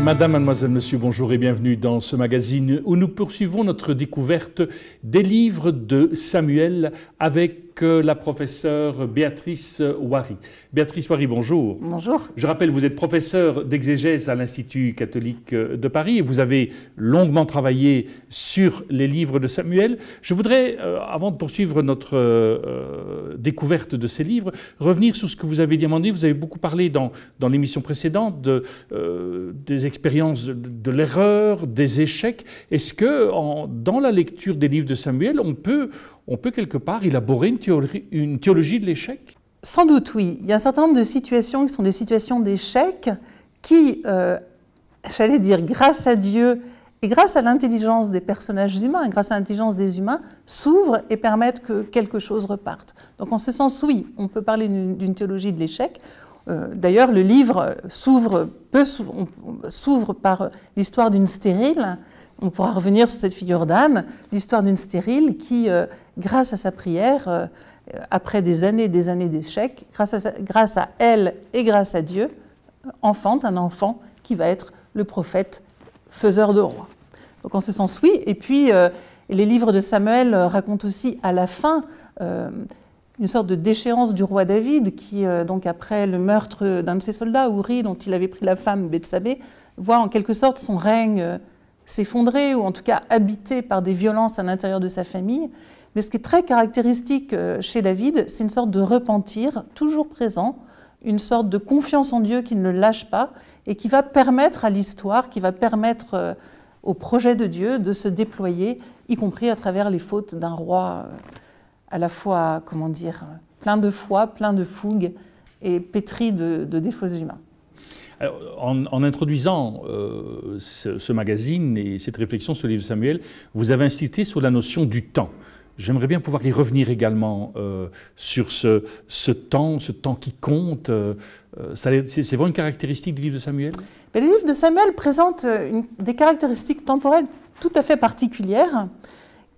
Madame, mademoiselle, monsieur, bonjour et bienvenue dans ce magazine où nous poursuivons notre découverte des livres de Samuel avec la professeure Béatrice Wary. Béatrice Wary, bonjour. Bonjour. Je rappelle, vous êtes professeure d'exégèse à l'Institut catholique de Paris et vous avez longuement travaillé sur les livres de Samuel. Je voudrais, avant de poursuivre notre découverte de ces livres, revenir sur ce que vous avez dit à un moment donné. Vous avez beaucoup parlé dans l'émission précédente des expériences de l'erreur, des échecs. Est-ce que dans la lecture des livres de Samuel, on peut quelque part élaborer une théologie de l'échec? Sans doute, oui. Il y a un certain nombre de situations qui sont des situations d'échec qui, j'allais dire, grâce à Dieu et grâce à l'intelligence des personnages humains, et grâce à l'intelligence des humains, s'ouvrent et permettent que quelque chose reparte. Donc en ce sens, oui, on peut parler d'une théologie de l'échec. D'ailleurs, le livre s'ouvre par l'histoire d'une stérile. On pourra revenir sur cette figure d'Anne, l'histoire d'une stérile qui, grâce à sa prière, après des années d'échecs, grâce à elle et grâce à Dieu, enfante un enfant qui va être le prophète faiseur de rois. Donc en ce sens, oui. Et puis, les livres de Samuel racontent aussi à la fin une sorte de déchéance du roi David qui, donc après le meurtre d'un de ses soldats, Uri, dont il avait pris la femme Bethsabée, voit en quelque sorte son règne s'effondrer ou en tout cas habité par des violences à l'intérieur de sa famille. Mais ce qui est très caractéristique chez David, c'est une sorte de repentir toujours présent, une sorte de confiance en Dieu qui ne le lâche pas et qui va permettre à l'histoire, qui va permettre au projet de Dieu de se déployer, y compris à travers les fautes d'un roi à la fois, comment dire, plein de foi, plein de fougue et pétri de défauts humains. Alors, en introduisant ce magazine et cette réflexion sur le livre de Samuel, vous avez insisté sur la notion du temps. J'aimerais bien pouvoir y revenir également sur ce temps qui compte. C'est vraiment une caractéristique du livre de Samuel? Mais le livre de Samuel présente des caractéristiques temporelles tout à fait particulières,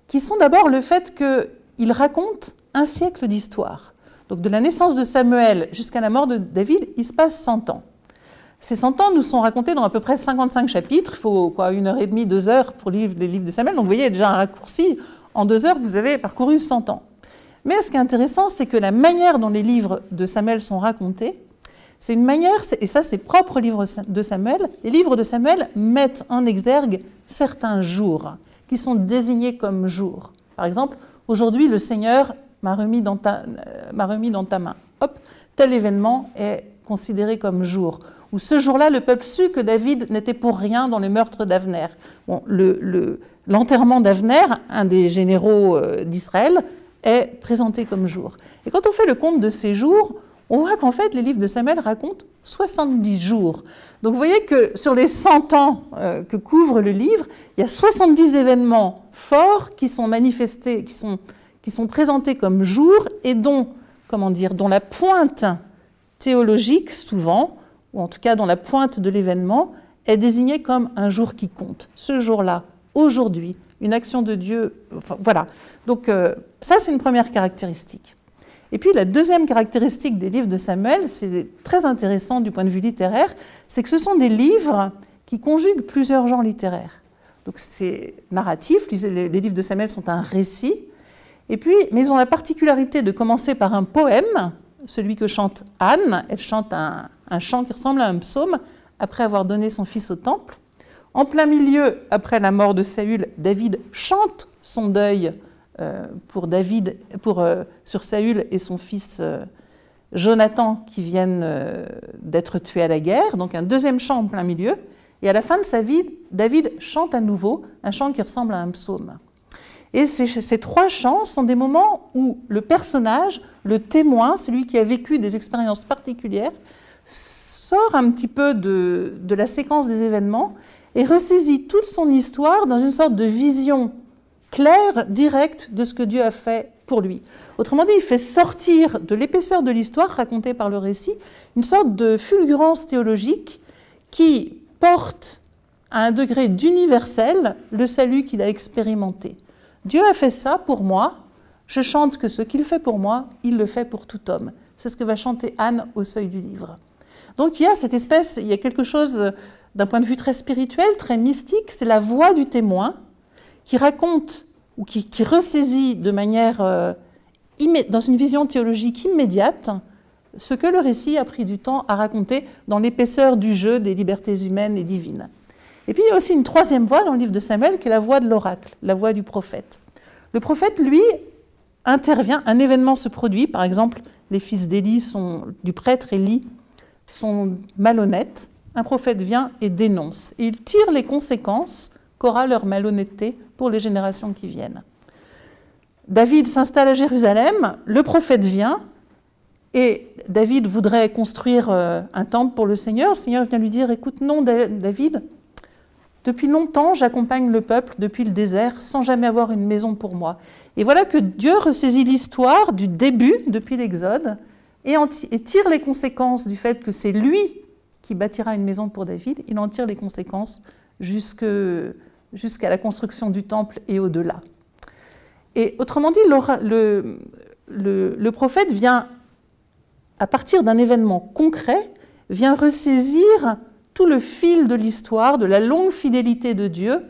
qui sont d'abord le fait qu'il raconte un siècle d'histoire. Donc de la naissance de Samuel jusqu'à la mort de David, il se passe 100 ans. Ces 100 ans nous sont racontés dans à peu près 55 chapitres. Il faut 1h30, 2 heures pour lire les livres de Samuel. Donc vous voyez, il y a déjà un raccourci. En 2 heures, vous avez parcouru 100 ans. Mais ce qui est intéressant, c'est que la manière dont les livres de Samuel sont racontés, c'est une manière, et ça c'est propre aux livres de Samuel, les livres de Samuel mettent en exergue certains jours qui sont désignés comme jours. Par exemple, aujourd'hui, le Seigneur m'a remis dans ta main. Hop, tel événement est considéré comme jour. Ou ce jour-là, le peuple sut que David n'était pour rien dans le meurtre d'Avner. Bon, l'enterrement d'Avner, un des généraux d'Israël, est présenté comme jour. Et quand on fait le compte de ces jours, on voit qu'en fait, les livres de Samuel racontent 70 jours. Donc vous voyez que sur les 100 ans que couvre le livre, il y a 70 événements forts qui sont manifestés, qui sont présentés comme jours et dont la pointe théologique, souvent, ou en tout cas dont la pointe de l'événement, est désignée comme un jour qui compte. Ce jour-là, aujourd'hui, une action de Dieu, enfin, voilà. Donc ça, c'est une première caractéristique. Et puis la deuxième caractéristique des livres de Samuel, c'est très intéressant du point de vue littéraire, c'est que ce sont des livres qui conjuguent plusieurs genres littéraires. Donc c'est narratif, les livres de Samuel sont un récit, mais ils ont la particularité de commencer par un poème, celui que chante Anne. Elle chante un chant qui ressemble à un psaume après avoir donné son fils au temple. En plein milieu, après la mort de Saül, David chante son deuil sur Saül et son fils Jonathan qui viennent d'être tués à la guerre. Donc un deuxième chant en plein milieu. Et à la fin de sa vie, David chante à nouveau un chant qui ressemble à un psaume. Et ces 3 chants sont des moments où le personnage, le témoin, celui qui a vécu des expériences particulières, sort un petit peu de la séquence des événements et ressaisit toute son histoire dans une sorte de vision claire, directe de ce que Dieu a fait pour lui. Autrement dit, il fait sortir de l'épaisseur de l'histoire racontée par le récit une sorte de fulgurance théologique qui porte à un degré d'universel le salut qu'il a expérimenté. Dieu a fait ça pour moi, je chante que ce qu'il fait pour moi, il le fait pour tout homme. C'est ce que va chanter Anne au seuil du livre. Donc il y a quelque chose d'un point de vue très spirituel, très mystique, c'est la voix du témoin qui raconte ou qui ressaisit de manière, dans une vision théologique immédiate, ce que le récit a pris du temps à raconter dans l'épaisseur du jeu des libertés humaines et divines. Et puis il y a aussi une troisième voix dans le livre de Samuel qui est la voix de l'oracle, la voix du prophète. Le prophète, lui, intervient, un événement se produit, par exemple, les fils d'Élie, du prêtre Élie, sont malhonnêtes, un prophète vient et dénonce. Et il tire les conséquences qu'aura leur malhonnêteté pour les générations qui viennent. David s'installe à Jérusalem, le prophète vient, et David voudrait construire un temple pour le Seigneur. Le Seigneur vient lui dire, écoute, non David, depuis longtemps j'accompagne le peuple depuis le désert sans jamais avoir une maison pour moi. Et voilà que Dieu ressaisit l'histoire du début, depuis l'Exode, et tire les conséquences du fait que c'est lui qui bâtira une maison pour David. Il en tire les conséquences jusqu'à la construction du temple et au-delà. Et autrement dit, le prophète vient, à partir d'un événement concret, vient ressaisir tout le fil de l'histoire, de la longue fidélité de Dieu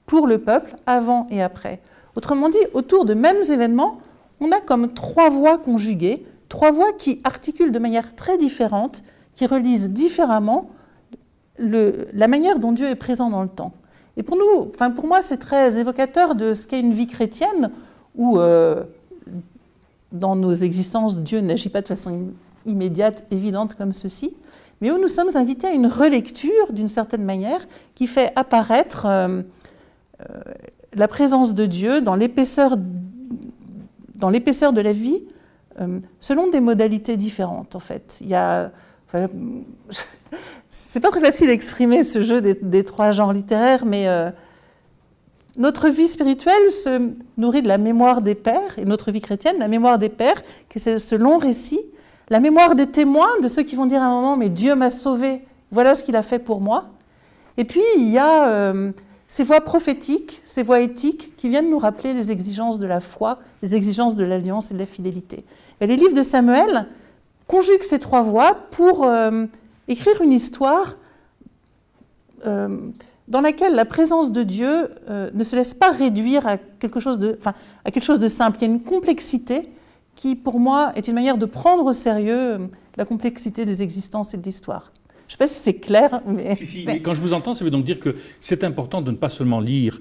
pour le peuple, avant et après. Autrement dit, autour de mêmes événements, on a comme trois voix conjuguées, trois voix qui articulent de manière très différente, qui relisent différemment la manière dont Dieu est présent dans le temps. Et pour moi, c'est très évocateur de ce qu'est une vie chrétienne, où dans nos existences, Dieu n'agit pas de façon immédiate, évidente comme ceci, mais où nous sommes invités à une relecture, d'une certaine manière, qui fait apparaître la présence de Dieu dans l'épaisseur de la vie, selon des modalités différentes, en fait. C'est pas très facile d'exprimer ce jeu des trois genres littéraires, mais notre vie spirituelle se nourrit de la mémoire des pères, et notre vie chrétienne, la mémoire des pères, qui est ce long récit, la mémoire des témoins, de ceux qui vont dire à un moment « mais Dieu m'a sauvé, voilà ce qu'il a fait pour moi ». Et puis il y a ces voix prophétiques, ces voix éthiques qui viennent nous rappeler les exigences de la foi, les exigences de l'alliance et de la fidélité. Et les livres de Samuel conjuguent ces trois voix pour écrire une histoire dans laquelle la présence de Dieu ne se laisse pas réduire à quelque chose de simple. Il y a une complexité qui, pour moi, est une manière de prendre au sérieux la complexité des existences et de l'histoire. Je ne sais pas si c'est clair, mais... Mais quand je vous entends, ça veut donc dire que c'est important de ne pas seulement lire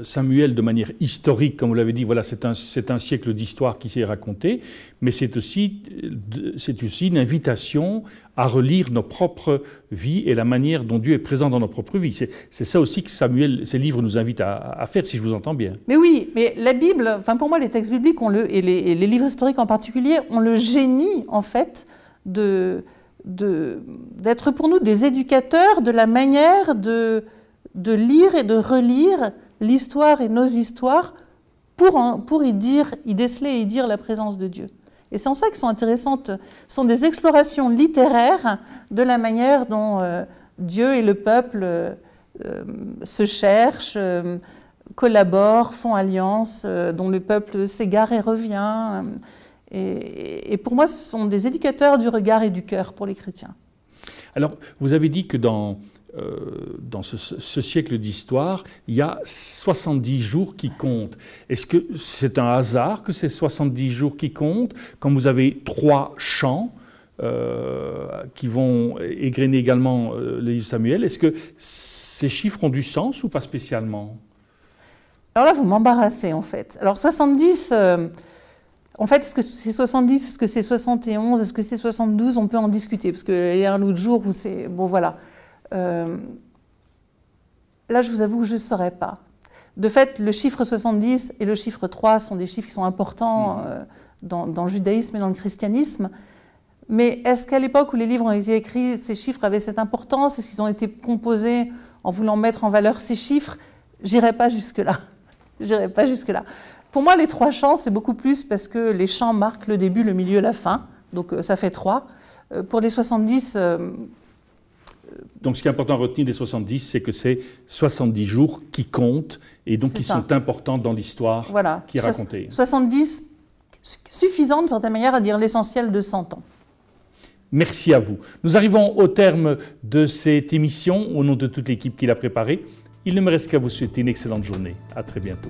Samuel de manière historique, comme vous l'avez dit, voilà, c'est un siècle d'histoire qui s'est raconté, mais c'est aussi une invitation à relire nos propres vies et la manière dont Dieu est présent dans nos propres vies. C'est ça aussi que ces livres nous invitent à faire, si je vous entends bien. Mais oui, mais la Bible, pour moi, les textes bibliques et les livres historiques en particulier, ont le génie, en fait, d'être pour nous des éducateurs de la manière de lire et de relire l'histoire et nos histoires pour y déceler et y dire la présence de Dieu. Et c'est en ça qu'elles sont intéressantes. Ce sont des explorations littéraires de la manière dont Dieu et le peuple se cherchent, collaborent, font alliance, dont le peuple s'égare et revient. Et pour moi, ce sont des éducateurs du regard et du cœur pour les chrétiens. Alors, vous avez dit que dans ce siècle d'histoire, il y a 70 jours qui comptent. Est-ce que c'est un hasard que ces 70 jours qui comptent, quand vous avez 3 chants qui vont égrener également le livre de Samuel? Est-ce que ces chiffres ont du sens ou pas spécialement? Alors là, vous m'embarrassez, en fait. Alors, 70... En fait, est-ce que c'est 70, est-ce que c'est 71, est-ce que c'est 72? On peut en discuter, parce qu'il y a un autre jour où c'est... Bon, voilà. Là, je vous avoue que je ne saurais pas. De fait, le chiffre 70 et le chiffre 3 sont des chiffres qui sont importants dans le judaïsme et dans le christianisme. Mais est-ce qu'à l'époque où les livres ont été écrits, ces chiffres avaient cette importance? Est-ce qu'ils ont été composés en voulant mettre en valeur ces chiffres? J'irai pas jusque-là. J'irai pas jusque-là. Pour moi, les 3 chants, c'est beaucoup plus parce que les chants marquent le début, le milieu, la fin. Donc, ça fait 3. Pour les 70... Donc, ce qui est important à retenir des 70, c'est que c'est 70 jours qui comptent et donc qui sont importants dans l'histoire qui est racontée. 70 suffisant, d'une certaine manière, à dire l'essentiel de 100 ans. Merci à vous. Nous arrivons au terme de cette émission. Au nom de toute l'équipe qui l'a préparée, il ne me reste qu'à vous souhaiter une excellente journée. À très bientôt.